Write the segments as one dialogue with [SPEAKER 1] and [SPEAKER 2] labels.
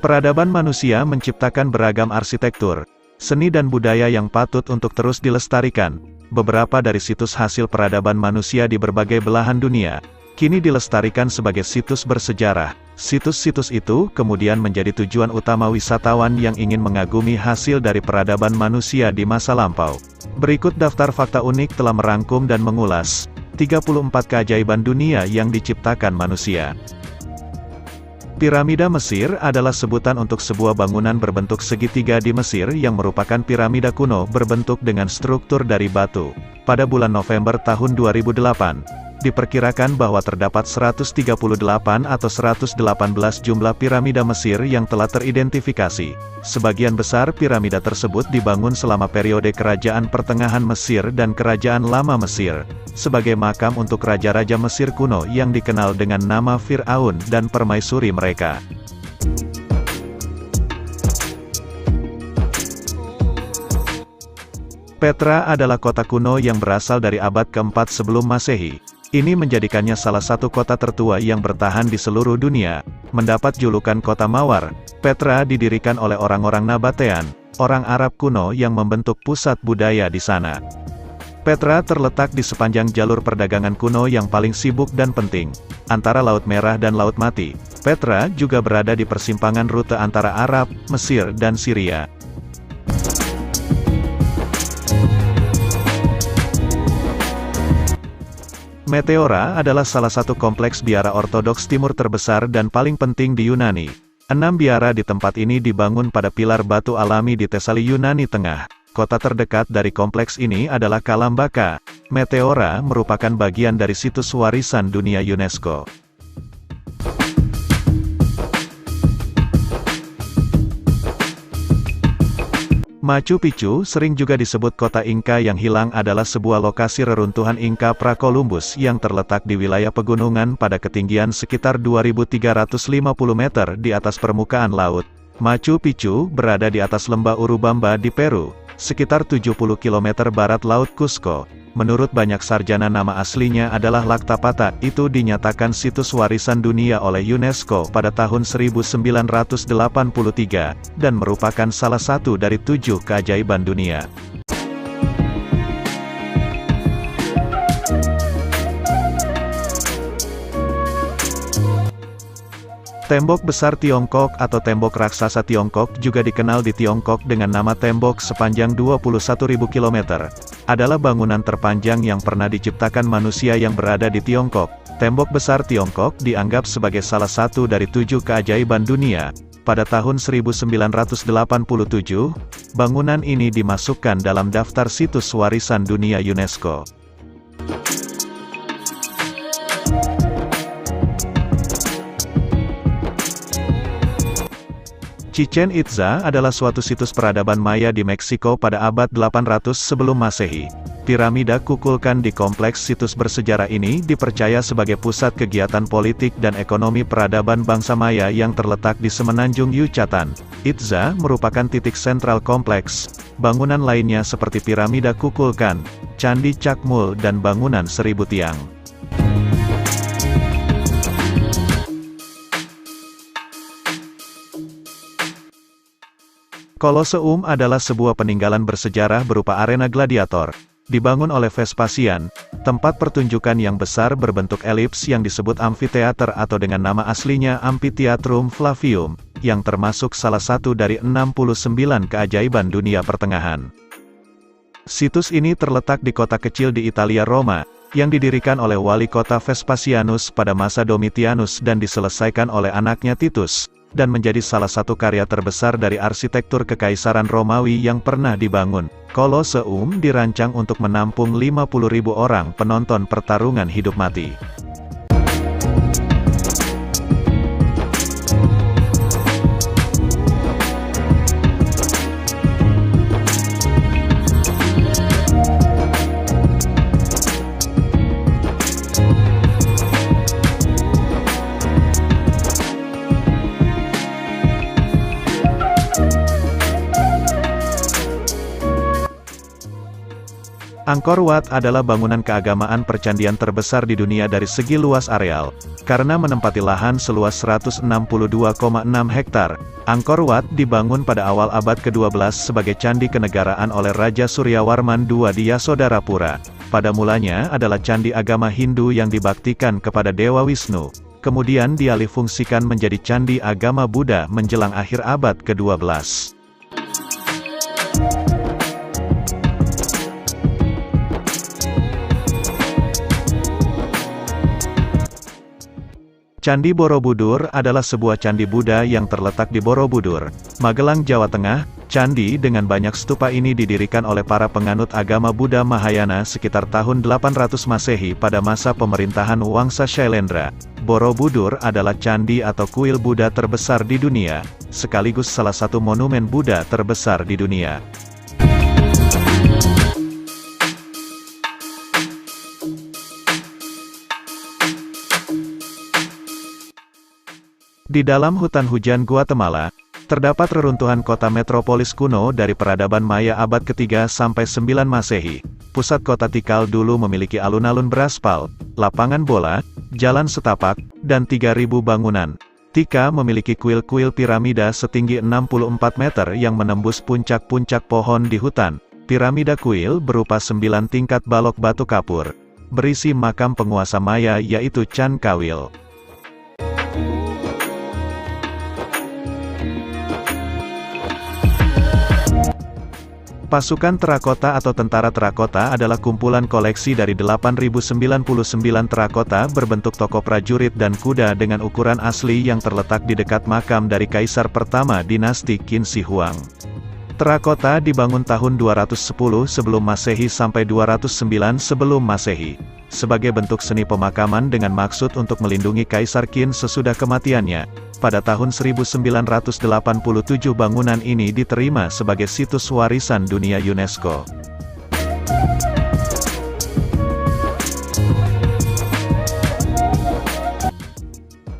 [SPEAKER 1] Peradaban manusia menciptakan beragam arsitektur, seni dan budaya yang patut untuk terus dilestarikan. Beberapa dari situs hasil peradaban manusia di berbagai belahan dunia, kini dilestarikan sebagai situs bersejarah. Situs-situs itu kemudian menjadi tujuan utama wisatawan yang ingin mengagumi hasil dari peradaban manusia di masa lampau. Berikut daftar fakta unik telah merangkum dan mengulas 34 keajaiban dunia yang diciptakan manusia. Piramida Mesir adalah sebutan untuk sebuah bangunan berbentuk segitiga di Mesir yang merupakan piramida kuno berbentuk dengan struktur dari batu. Pada bulan November tahun 2008, diperkirakan bahwa terdapat 138 atau 118 jumlah piramida Mesir yang telah teridentifikasi. Sebagian besar piramida tersebut dibangun selama periode Kerajaan Pertengahan Mesir dan Kerajaan Lama Mesir, sebagai makam untuk raja-raja Mesir kuno yang dikenal dengan nama Fir'aun dan permaisuri mereka. Petra adalah kota kuno yang berasal dari abad ke-4 sebelum Masehi. Ini menjadikannya salah satu kota tertua yang bertahan di seluruh dunia. Mendapat julukan Kota Mawar, Petra didirikan oleh orang-orang Nabatean, orang Arab kuno yang membentuk pusat budaya di sana. Petra terletak di sepanjang jalur perdagangan kuno yang paling sibuk dan penting, antara Laut Merah dan Laut Mati. Petra juga berada di persimpangan rute antara Arab, Mesir dan Syria. Meteora adalah salah satu kompleks biara ortodoks timur terbesar dan paling penting di Yunani. 6 biara di tempat ini dibangun pada pilar batu alami di Tesali Yunani Tengah. Kota terdekat dari kompleks ini adalah Kalambaka. Meteora merupakan bagian dari situs warisan dunia UNESCO. Machu Picchu, sering juga disebut kota Inka yang hilang, adalah sebuah lokasi reruntuhan Inka pra-Columbus yang terletak di wilayah pegunungan pada ketinggian sekitar 2.350 meter di atas permukaan laut. Machu Picchu berada di atas lembah Urubamba di Peru, sekitar 70 km barat Laut Cusco. Menurut banyak sarjana nama aslinya adalah Laktapata. Itu dinyatakan situs warisan dunia oleh UNESCO pada tahun 1983, dan merupakan salah satu dari 7 keajaiban dunia. Tembok Besar Tiongkok atau Tembok Raksasa Tiongkok, juga dikenal di Tiongkok dengan nama tembok sepanjang 21.000 km, adalah bangunan terpanjang yang pernah diciptakan manusia yang berada di Tiongkok. Tembok Besar Tiongkok dianggap sebagai salah satu dari 7 keajaiban dunia. Pada tahun 1987, bangunan ini dimasukkan dalam daftar situs warisan dunia UNESCO. Chichen Itza adalah suatu situs peradaban Maya di Meksiko pada abad 800 sebelum Masehi. Piramida kukulkan di kompleks situs bersejarah ini dipercaya sebagai pusat kegiatan politik dan ekonomi peradaban bangsa Maya yang terletak di semenanjung Yucatan. Itza merupakan titik sentral kompleks. Bangunan lainnya seperti piramida kukulkan, candi Cakmul dan bangunan 1000 tiang. Koloseum adalah sebuah peninggalan bersejarah berupa arena gladiator. Dibangun oleh Vespasian, tempat pertunjukan yang besar berbentuk elips yang disebut amfiteater atau dengan nama aslinya Amphitheatrum Flavium, yang termasuk salah satu dari 69 keajaiban dunia pertengahan. Situs ini terletak di kota kecil di Italia, Roma, yang didirikan oleh wali kota Vespasianus pada masa Domitianus dan diselesaikan oleh anaknya Titus, dan menjadi salah satu karya terbesar dari arsitektur Kekaisaran Romawi yang pernah dibangun. Koloseum dirancang untuk menampung 50.000 orang penonton pertarungan hidup mati. Angkor Wat adalah bangunan keagamaan percandian terbesar di dunia dari segi luas areal. Karena menempati lahan seluas 162,6 hektar, Angkor Wat dibangun pada awal abad ke-12 sebagai candi kenegaraan oleh Raja Suryawarman II di Yasodarapura. Pada mulanya adalah candi agama Hindu yang dibaktikan kepada Dewa Wisnu. Kemudian dialihfungsikan menjadi candi agama Buddha menjelang akhir abad ke-12. Candi Borobudur adalah sebuah candi Buddha yang terletak di Borobudur, Magelang, Jawa Tengah. Candi dengan banyak stupa ini didirikan oleh para penganut agama Buddha Mahayana sekitar tahun 800 Masehi pada masa pemerintahan Wangsa Shailendra. Borobudur adalah candi atau kuil Buddha terbesar di dunia, sekaligus salah satu monumen Buddha terbesar di dunia. Di dalam hutan hujan Guatemala, terdapat reruntuhan kota metropolis kuno dari peradaban Maya abad ke-3 sampai 9 Masehi. Pusat kota Tikal dulu memiliki alun-alun beraspal, lapangan bola, jalan setapak, dan 3.000 bangunan. Tika memiliki kuil-kuil piramida setinggi 64 meter yang menembus puncak-puncak pohon di hutan. Piramida kuil berupa 9 tingkat balok batu kapur, berisi makam penguasa Maya yaitu Chan Kawil. Pasukan terakota atau tentara terakota adalah kumpulan koleksi dari 8.099 terakota berbentuk tokoh prajurit dan kuda dengan ukuran asli yang terletak di dekat makam dari Kaisar pertama dinasti Qin Shi Huang. Terakota dibangun tahun 210 sebelum Masehi sampai 209 sebelum Masehi, sebagai bentuk seni pemakaman dengan maksud untuk melindungi Kaisar Qin sesudah kematiannya. Pada tahun 1987 bangunan ini diterima sebagai situs warisan dunia UNESCO.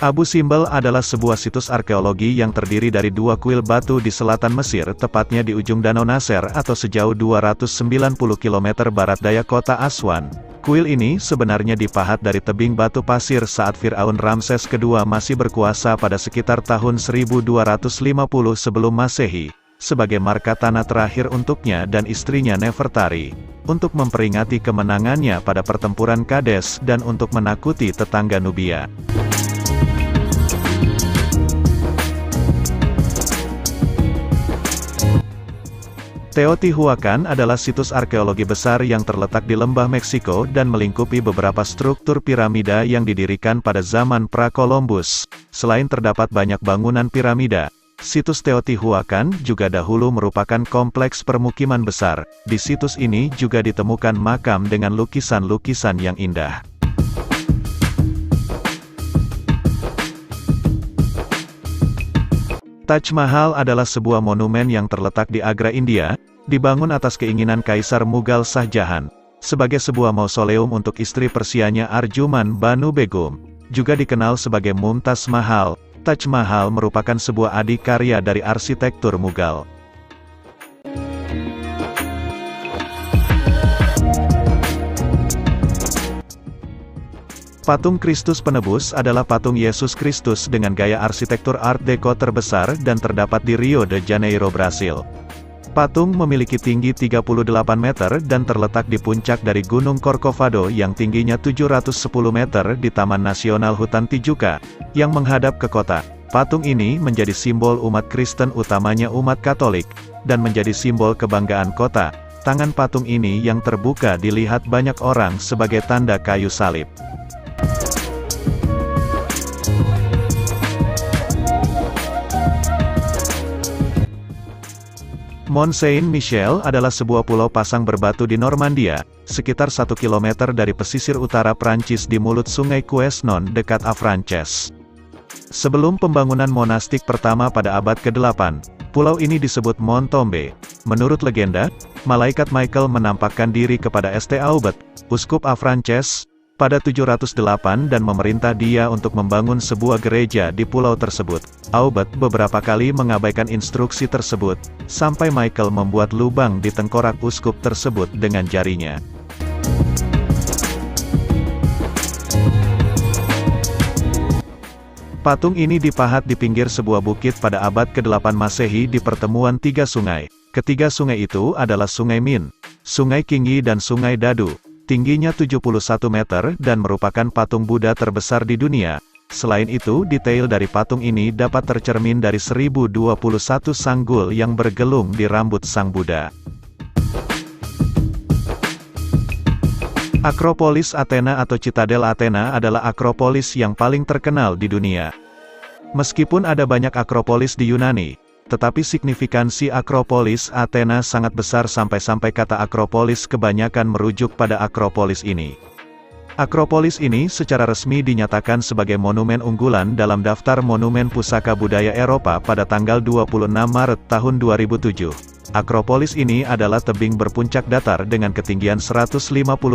[SPEAKER 1] Abu Simbel adalah sebuah situs arkeologi yang terdiri dari dua kuil batu di selatan Mesir, tepatnya di ujung Danau Nasser atau sejauh 290 km barat daya kota Aswan. Kuil ini sebenarnya dipahat dari tebing batu pasir saat Fir'aun Ramses II masih berkuasa pada sekitar tahun 1250 sebelum Masehi, sebagai marka tanah terakhir untuknya dan istrinya Nefertari, untuk memperingati kemenangannya pada pertempuran Kades dan untuk menakuti tetangga Nubia. Teotihuacan adalah situs arkeologi besar yang terletak di lembah Meksiko dan melingkupi beberapa struktur piramida yang didirikan pada zaman pra-Columbus. Selain terdapat banyak bangunan piramida, situs Teotihuacan juga dahulu merupakan kompleks permukiman besar. Di situs ini juga ditemukan makam dengan lukisan-lukisan yang indah. Taj Mahal adalah sebuah monumen yang terletak di Agra, India, dibangun atas keinginan Kaisar Mughal Shah Jahan, sebagai sebuah mausoleum untuk istri Persianya Arjuman Banu Begum. Juga dikenal sebagai Mumtaz Mahal, Taj Mahal merupakan sebuah adikarya dari arsitektur Mughal. Patung Kristus Penebus adalah patung Yesus Kristus dengan gaya arsitektur Art Deco terbesar dan terdapat di Rio de Janeiro, Brasil. Patung memiliki tinggi 38 meter dan terletak di puncak dari Gunung Corcovado yang tingginya 710 meter di Taman Nasional Hutan Tijuca, yang menghadap ke kota. Patung ini menjadi simbol umat Kristen, utamanya umat Katolik, dan menjadi simbol kebanggaan kota. Tangan patung ini yang terbuka dilihat banyak orang sebagai tanda kayu salib. Mont Saint-Michel adalah sebuah pulau pasang berbatu di Normandia, sekitar 1 km dari pesisir utara Prancis di mulut sungai Couesnon dekat Avranches. Sebelum pembangunan monastik pertama pada abad ke-8, pulau ini disebut Mont Tombe. Menurut legenda, malaikat Michael menampakkan diri kepada St. Aubert, uskup Avranches, pada 708 dan memerintah dia untuk membangun sebuah gereja di pulau tersebut. Aubert beberapa kali mengabaikan instruksi tersebut, sampai Michael membuat lubang di tengkorak uskup tersebut dengan jarinya. Patung ini dipahat di pinggir sebuah bukit pada abad ke-8 Masehi di pertemuan tiga sungai. Ketiga sungai itu adalah Sungai Min, Sungai Qingyi dan Sungai Dadu. Tingginya 71 meter dan merupakan patung Buddha terbesar di dunia. Selain itu, detail dari patung ini dapat tercermin dari 1021 sanggul yang bergelung di rambut sang Buddha. Akropolis Athena atau Citadel Athena adalah akropolis yang paling terkenal di dunia. Meskipun ada banyak akropolis di Yunani, tetapi signifikansi Akropolis Athena sangat besar sampai-sampai kata Akropolis kebanyakan merujuk pada Akropolis ini. Akropolis ini secara resmi dinyatakan sebagai monumen unggulan dalam daftar Monumen Pusaka Budaya Eropa pada tanggal 26 Maret tahun 2007. Akropolis ini adalah tebing berpuncak datar dengan ketinggian 150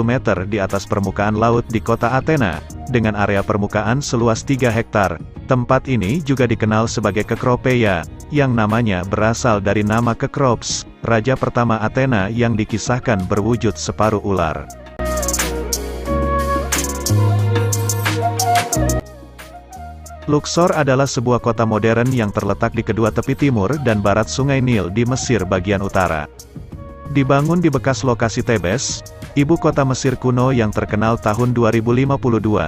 [SPEAKER 1] meter di atas permukaan laut di kota Athena, dengan area permukaan seluas 3 hektar. Tempat ini juga dikenal sebagai Kekropeia, yang namanya berasal dari nama Kekrops, raja pertama Athena yang dikisahkan berwujud separuh ular. Luxor adalah sebuah kota modern yang terletak di kedua tepi timur dan barat Sungai Nil di Mesir bagian utara. Dibangun di bekas lokasi Tebes, ibu kota Mesir kuno yang terkenal tahun 2052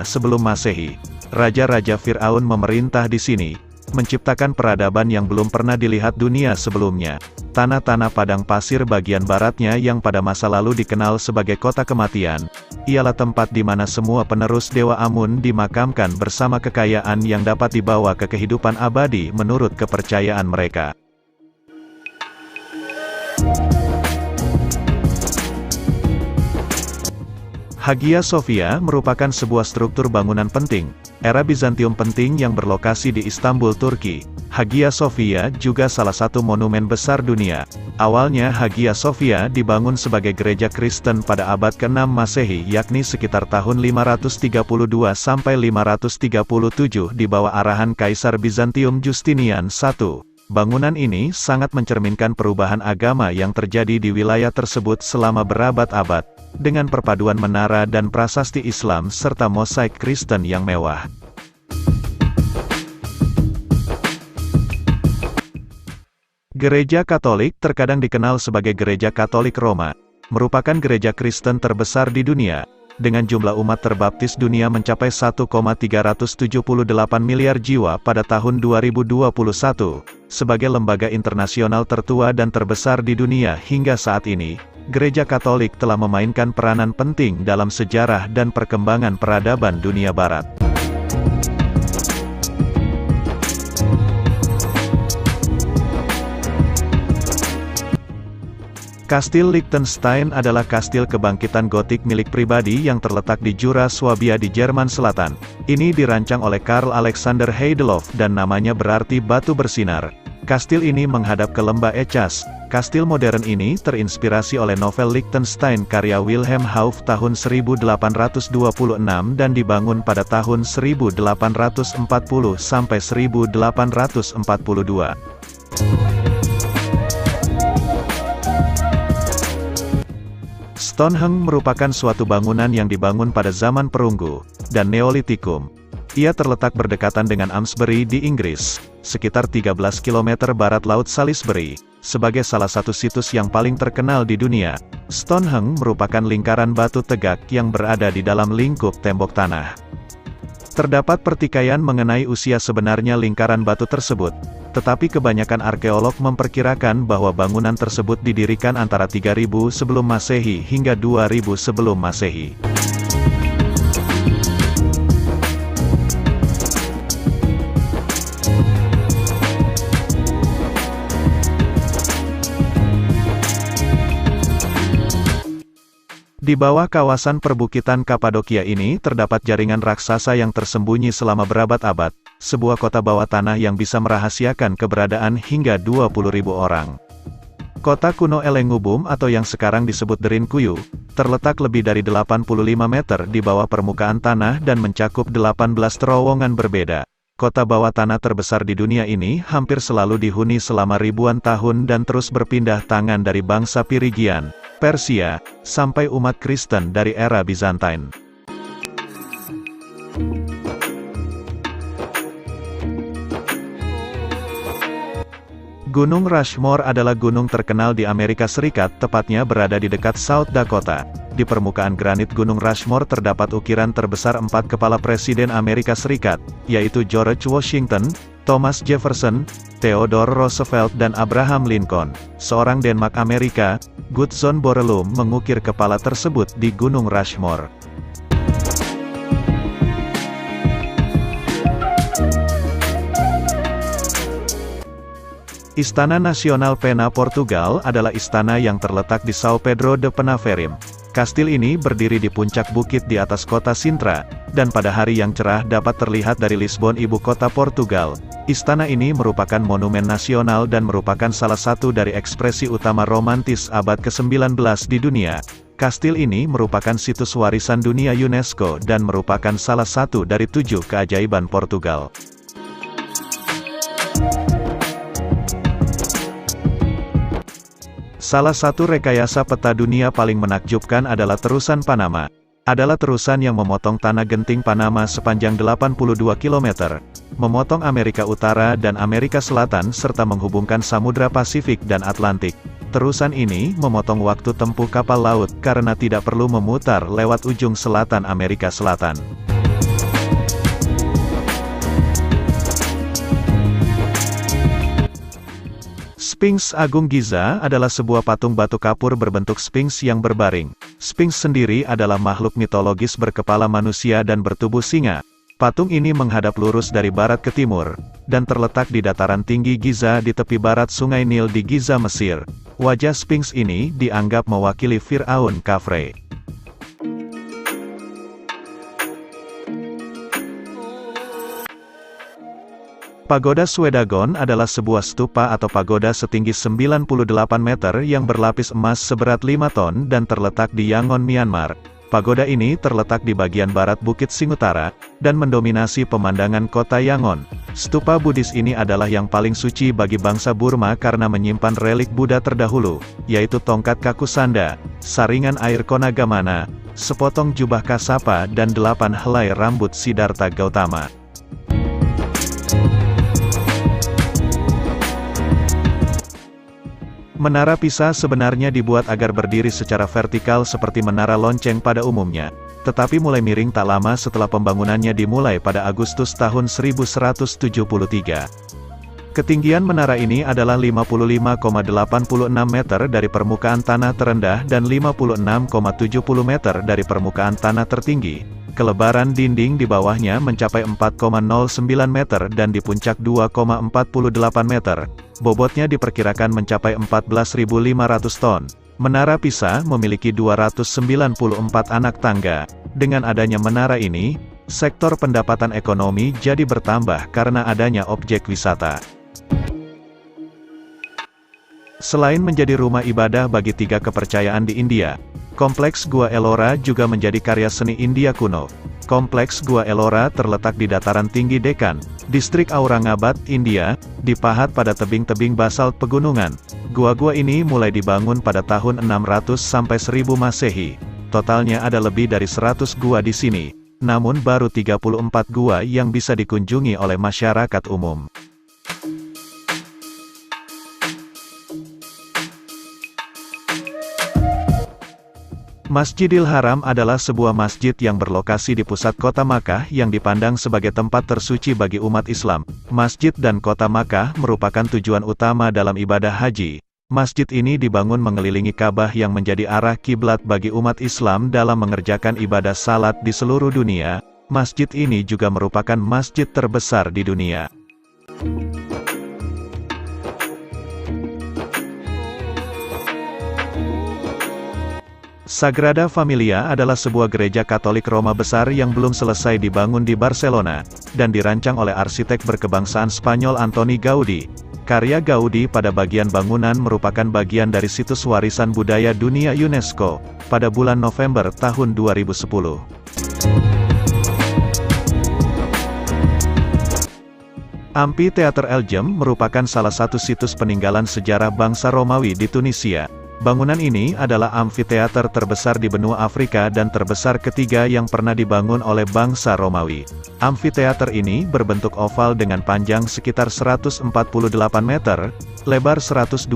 [SPEAKER 1] sebelum Masehi. Raja-raja Fir'aun memerintah di sini, menciptakan peradaban yang belum pernah dilihat dunia sebelumnya. Tanah-tanah padang pasir bagian baratnya yang pada masa lalu dikenal sebagai kota kematian, ialah tempat di mana semua penerus Dewa Amun dimakamkan bersama kekayaan yang dapat dibawa ke kehidupan abadi menurut kepercayaan mereka. Hagia Sophia merupakan sebuah struktur bangunan penting, era Bizantium penting yang berlokasi di Istanbul, Turki. Hagia Sophia juga salah satu monumen besar dunia. Awalnya Hagia Sophia dibangun sebagai gereja Kristen pada abad ke-6 Masehi, yakni sekitar tahun 532 sampai 537 di bawah arahan Kaisar Bizantium Justinian I. Bangunan ini sangat mencerminkan perubahan agama yang terjadi di wilayah tersebut selama berabad-abad, dengan perpaduan menara dan prasasti Islam serta mosaik Kristen yang mewah. Gereja Katolik, terkadang dikenal sebagai Gereja Katolik Roma, merupakan gereja Kristen terbesar di dunia, dengan jumlah umat terbaptis dunia mencapai 1,378 miliar jiwa pada tahun 2021, sebagai lembaga internasional tertua dan terbesar di dunia hingga saat ini. Gereja Katolik telah memainkan peranan penting dalam sejarah dan perkembangan peradaban dunia Barat. Kastil Liechtenstein adalah kastil kebangkitan gotik milik pribadi yang terletak di Jura Swabia di Jerman Selatan. Ini dirancang oleh Karl Alexander Heidelhoff dan namanya berarti batu bersinar. Kastil ini menghadap ke lembah Echas. Kastil modern ini terinspirasi oleh novel Liechtenstein karya Wilhelm Hauff tahun 1826 dan dibangun pada tahun 1840 sampai 1842. Stonehenge merupakan suatu bangunan yang dibangun pada zaman perunggu dan Neolitikum. Ia terletak berdekatan dengan Amesbury di Inggris, sekitar 13 km barat Laut Salisbury. Sebagai salah satu situs yang paling terkenal di dunia, Stonehenge merupakan lingkaran batu tegak yang berada di dalam lingkup tembok tanah. Terdapat pertikaian mengenai usia sebenarnya lingkaran batu tersebut, tetapi kebanyakan arkeolog memperkirakan bahwa bangunan tersebut didirikan antara 3000 sebelum Masehi hingga 2000 sebelum Masehi. Di bawah kawasan perbukitan Kapadokia ini terdapat jaringan raksasa yang tersembunyi selama berabad-abad, sebuah kota bawah tanah yang bisa merahasiakan keberadaan hingga 20.000 orang. Kota kuno Elengubum atau yang sekarang disebut Derinkuyu, terletak lebih dari 85 meter di bawah permukaan tanah dan mencakup 18 terowongan berbeda. Kota bawah tanah terbesar di dunia ini hampir selalu dihuni selama ribuan tahun dan terus berpindah tangan dari bangsa Phrygian, Persia, sampai umat Kristen dari era Bizantine. Gunung Rushmore adalah gunung terkenal di Amerika Serikat, tepatnya berada di dekat South Dakota. Di permukaan granit Gunung Rushmore terdapat ukiran terbesar 4 kepala Presiden Amerika Serikat, yaitu George Washington, Thomas Jefferson, Theodore Roosevelt dan Abraham Lincoln. Seorang Denmark Amerika, Gudson Borelum mengukir kepala tersebut di Gunung Rushmore. Istana Nasional Pena Portugal adalah istana yang terletak di São Pedro de Penaferim. Kastil ini berdiri di puncak bukit di atas kota Sintra, dan pada hari yang cerah dapat terlihat dari Lisbon, ibu kota Portugal. Istana ini merupakan monumen nasional dan merupakan salah satu dari ekspresi utama romantis abad ke-19 di dunia. Kastil ini merupakan situs warisan dunia UNESCO dan merupakan salah satu dari 7 keajaiban Portugal. Salah satu rekayasa peta dunia paling menakjubkan adalah terusan Panama. Adalah terusan yang memotong tanah genting Panama sepanjang 82 km, memotong Amerika Utara dan Amerika Selatan serta menghubungkan Samudra Pasifik dan Atlantik. Terusan ini memotong waktu tempuh kapal laut karena tidak perlu memutar lewat ujung selatan Amerika Selatan. Sphinx Agung Giza adalah sebuah patung batu kapur berbentuk sphinx yang berbaring. Sphinx sendiri adalah makhluk mitologis berkepala manusia dan bertubuh singa. Patung ini menghadap lurus dari barat ke timur, dan terletak di dataran tinggi Giza di tepi barat Sungai Nil di Giza, Mesir. Wajah Sphinx ini dianggap mewakili Fir'aun Khafre. Pagoda Swedagon adalah sebuah stupa atau pagoda setinggi 98 meter yang berlapis emas seberat 5 ton dan terletak di Yangon, Myanmar. Pagoda ini terletak di bagian barat Bukit Singutara, dan mendominasi pemandangan kota Yangon. Stupa Buddhis ini adalah yang paling suci bagi bangsa Burma karena menyimpan relik Buddha terdahulu, yaitu tongkat Kakusanda, saringan air Konagamana, sepotong jubah Kasapa dan 8 helai rambut Siddhartha Gautama. Menara Pisa sebenarnya dibuat agar berdiri secara vertikal seperti menara lonceng pada umumnya, tetapi mulai miring tak lama setelah pembangunannya dimulai pada Agustus tahun 1173. Ketinggian menara ini adalah 55,86 meter dari permukaan tanah terendah dan 56,70 meter dari permukaan tanah tertinggi. Kelebaran dinding di bawahnya mencapai 4,09 meter dan di puncak 2,48 meter. Bobotnya diperkirakan mencapai 14.500 ton. Menara Pisa memiliki 294 anak tangga. Dengan adanya menara ini, sektor pendapatan ekonomi jadi bertambah karena adanya objek wisata. Selain menjadi rumah ibadah bagi 3 kepercayaan di India, Kompleks Gua Ellora juga menjadi karya seni India kuno. Kompleks Gua Ellora terletak di dataran tinggi Deccan, distrik Aurangabad, India, dipahat pada tebing-tebing basalt pegunungan. Gua-gua ini mulai dibangun pada tahun 600 sampai 1000 Masehi. Totalnya ada lebih dari 100 gua di sini, namun baru 34 gua yang bisa dikunjungi oleh masyarakat umum. Masjidil Haram adalah sebuah masjid yang berlokasi di pusat kota Makkah yang dipandang sebagai tempat tersuci bagi umat Islam. Masjid dan kota Makkah merupakan tujuan utama dalam ibadah haji. Masjid ini dibangun mengelilingi Ka'bah yang menjadi arah kiblat bagi umat Islam dalam mengerjakan ibadah salat di seluruh dunia. Masjid ini juga merupakan masjid terbesar di dunia. Sagrada Familia adalah sebuah gereja Katolik Roma besar yang belum selesai dibangun di Barcelona, dan dirancang oleh arsitek berkebangsaan Spanyol Antoni Gaudi. Karya Gaudi pada bagian bangunan merupakan bagian dari situs warisan budaya dunia UNESCO, pada bulan November tahun 2010. Amphitheater Elgem merupakan salah satu situs peninggalan sejarah bangsa Romawi di Tunisia. Bangunan ini adalah amfiteater terbesar di benua Afrika dan terbesar ketiga yang pernah dibangun oleh bangsa Romawi. Amfiteater ini berbentuk oval dengan panjang sekitar 148 meter, lebar 122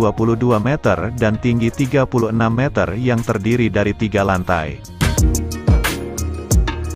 [SPEAKER 1] meter dan tinggi 36 meter yang terdiri dari 3 lantai.